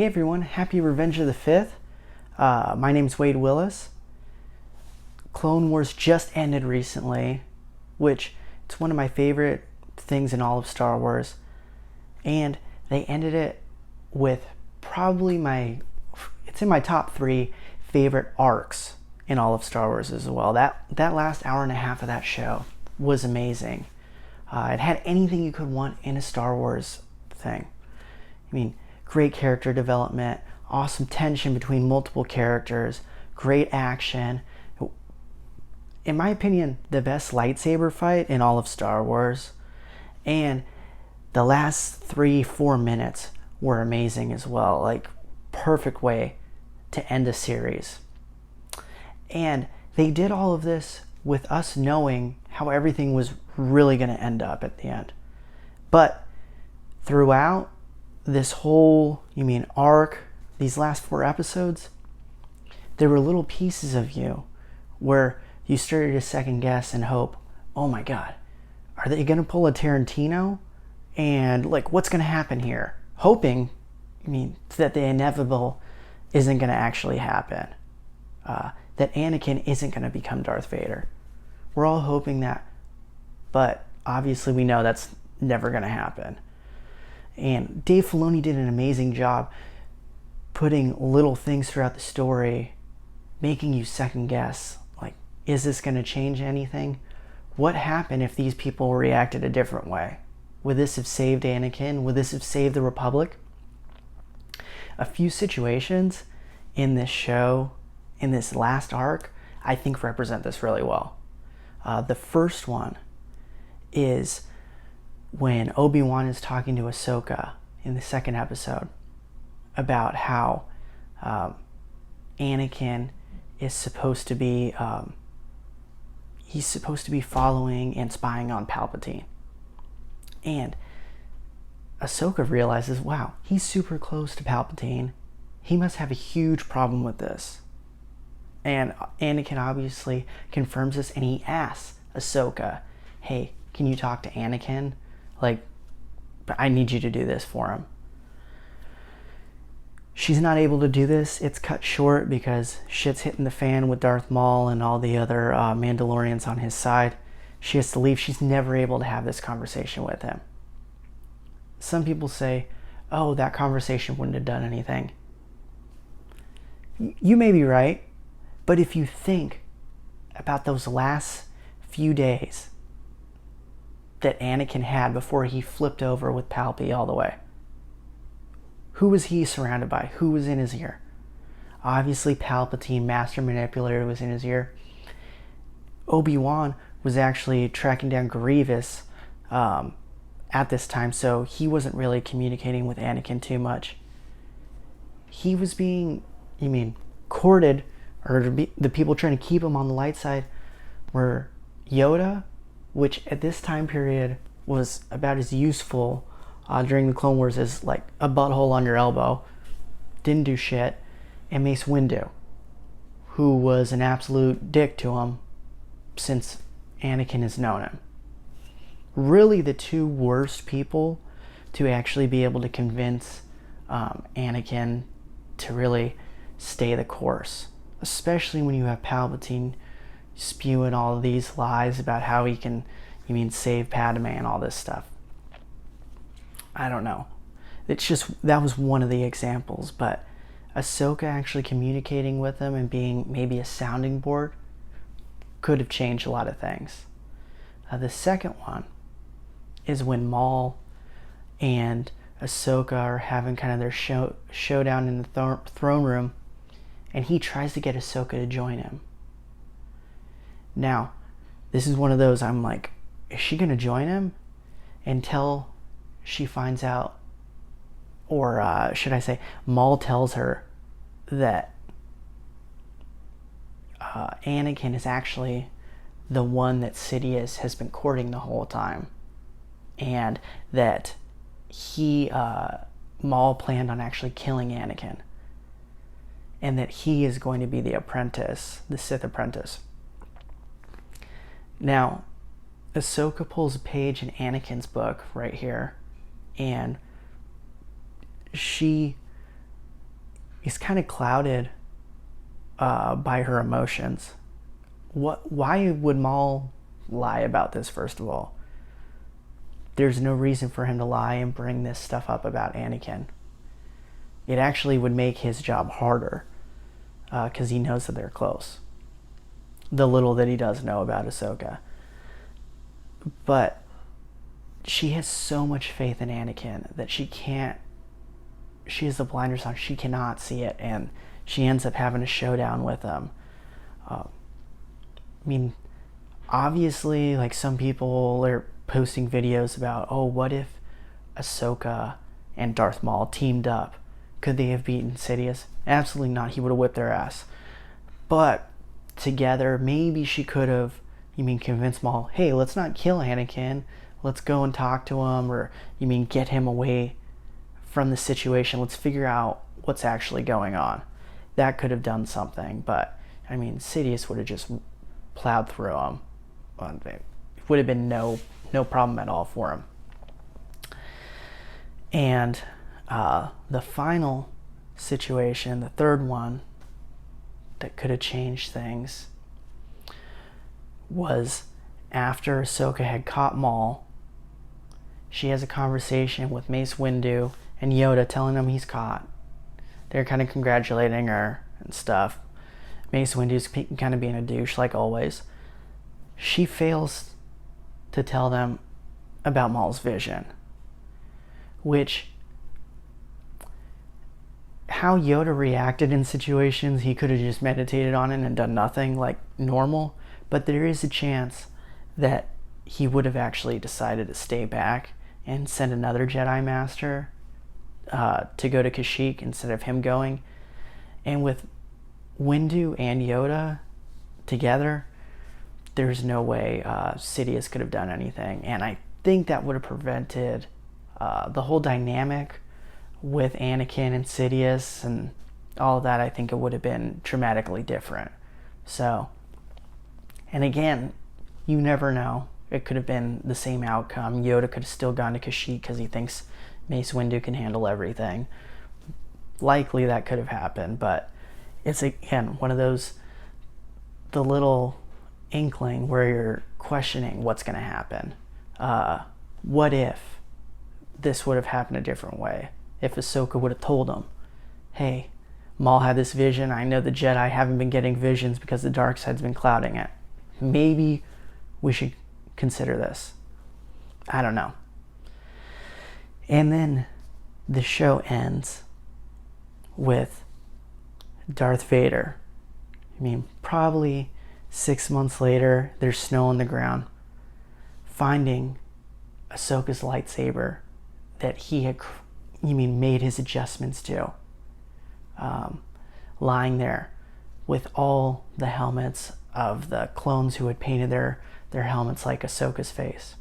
Hey everyone, happy Revenge of the 5th. My name's Wade Willis. Clone Wars just ended recently, which it's one of my favorite things in all of Star Wars. And they ended it with probably it's in my top 3 favorite arcs in all of Star Wars as well. That last hour and a half of that show was amazing. It had anything you could want in a Star Wars thing. I mean, great character development, awesome tension between multiple characters, great action. In my opinion, the best lightsaber fight in all of Star Wars. And the last 3-4 minutes were amazing as well. Like, perfect way to end a series. And they did all of this with us knowing how everything was really going to end up at the end. But throughout this whole, arc, these last 4 episodes, there were little pieces of you where you started to second guess and hope, oh my God, are they going to pull a Tarantino? And what's going to happen here? Hoping, that the inevitable isn't going to actually happen. That Anakin isn't going to become Darth Vader. We're all hoping that, but obviously we know that's never going to happen. And Dave Filoni did an amazing job putting little things throughout the story, making you second guess, is this going to change anything? What happened if these people reacted a different way? Would this have saved Anakin? Would this have saved the Republic? A few situations in this show, in this last arc, I think represent this really well. The first one is when ObiWan is talking to Ahsoka in the 2nd episode about how Anakin is supposed to be he's supposed to be following and spying on Palpatine. And Ahsoka realizes, wow, he's super close to Palpatine. He must have a huge problem with this. And Anakin obviously confirms this, and he asks Ahsoka, hey, can you talk to Anakin? I need you to do this for him. She's not able to do this. It's cut short because shit's hitting the fan with Darth Maul and all the other Mandalorians on his side. She has to leave. She's never able to have this conversation with him. Some people say, oh, that conversation wouldn't have done anything. You may be right, but if you think about those last few days that Anakin had before he flipped over with Palpy all the way, who was he surrounded by? Who was in his ear? Obviously, Palpatine, Master Manipulator, was in his ear. Obi-Wan was actually tracking down Grievous at this time, so he wasn't really communicating with Anakin too much. He was being, courted, or the people trying to keep him on the light side were Yoda, which at this time period was about as useful during the Clone Wars as a butthole on your elbow. Didn't do shit. And Mace Windu, who was an absolute dick to him since Anakin has known him. Really the 2 worst people to actually be able to convince Anakin to really stay the course. Especially when you have Palpatine spewing all of these lies about how he can, save Padme and all this stuff. I don't know. It's just, that was one of the examples, but Ahsoka actually communicating with him and being maybe a sounding board could have changed a lot of things. The second one is when Maul and Ahsoka are having kind of their showdown in the throne room, and he tries to get Ahsoka to join him. Now, this is one of those, I'm like, is she going to join him? Until she finds out, or should I say, Maul tells her that Anakin is actually the one that Sidious has been courting the whole time. And that Maul planned on actually killing Anakin. And that he is going to be the apprentice, the Sith apprentice. Now, Ahsoka pulls a page in Anakin's book right here, and she is kind of clouded by her emotions. Why would Maul lie about this, first of all? There's no reason for him to lie and bring this stuff up about Anakin. It actually would make his job harder because he knows that they're close. The little that he does know about Ahsoka. But she has so much faith in Anakin that she has the blinders on. She cannot see it, and she ends up having a showdown with him. I mean, obviously, like, some people are posting videos about, oh, what if Ahsoka and Darth Maul teamed up? Could they have beaten Sidious? Absolutely not. He would have whipped their ass. But together, maybe she could have, convinced Maul, hey, let's not kill Anakin. Let's go and talk to him, or get him away from the situation. Let's figure out what's actually going on. That could have done something, but Sidious would have just plowed through him. It would have been no problem at all for him. And the final situation, the third one that could have changed things, was after Ahsoka had caught Maul. She has a conversation with Mace Windu and Yoda, telling him he's caught. They're kind of congratulating her and stuff. Mace Windu's kind of being a douche, like always. She fails to tell them about Maul's vision, which, how Yoda reacted in situations, he could have just meditated on it and done nothing, like normal, but there is a chance that he would have actually decided to stay back and send another Jedi Master to go to Kashyyyk instead of him going. And with Windu and Yoda together, there's no way Sidious could have done anything. And I think that would have prevented the whole dynamic with Anakin and Sidious and all of that. I think it would have been dramatically different. So, and again, you never know. It could have been the same outcome. Yoda could have still gone to Kashyyyk because he thinks Mace Windu can handle everything. Likely that could have happened, but it's, again, one of those, the little inkling where you're questioning what's going to happen. What if this would have happened a different way? If Ahsoka would have told him, hey, Maul had this vision. I know the Jedi haven't been getting visions because the dark side's been clouding it. Maybe we should consider this. I don't know. And then the show ends with Darth Vader. Probably 6 months later, there's snow on the ground, finding Ahsoka's lightsaber that he had, made his adjustments to, lying there with all the helmets of the clones who had painted their helmets like Ahsoka's face.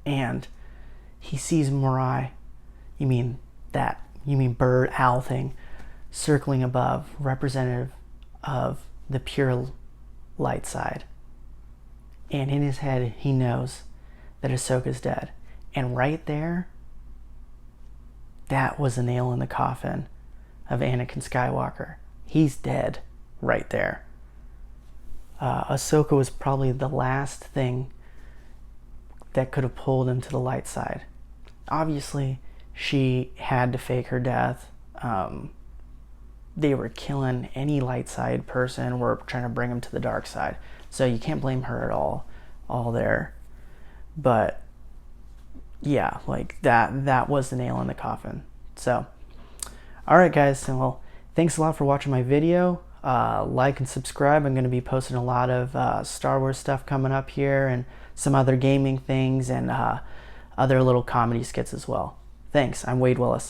And he sees Morai, bird, owl thing, circling above, representative of the pure light side. And in his head, he knows that Ahsoka's dead. And right there, that was a nail in the coffin of Anakin Skywalker. He's dead right there. Ahsoka was probably the last thing that could have pulled him to the light side. Obviously, she had to fake her death. They were killing any light side person, were trying to bring him to the dark side. So you can't blame her at all there. But yeah, like that was the nail in the coffin. So, alright guys, well, thanks a lot for watching my video. Like and subscribe. I'm going to be posting a lot of Star Wars stuff coming up here, and some other gaming things, and other little comedy skits as well. Thanks. I'm Wade Willis.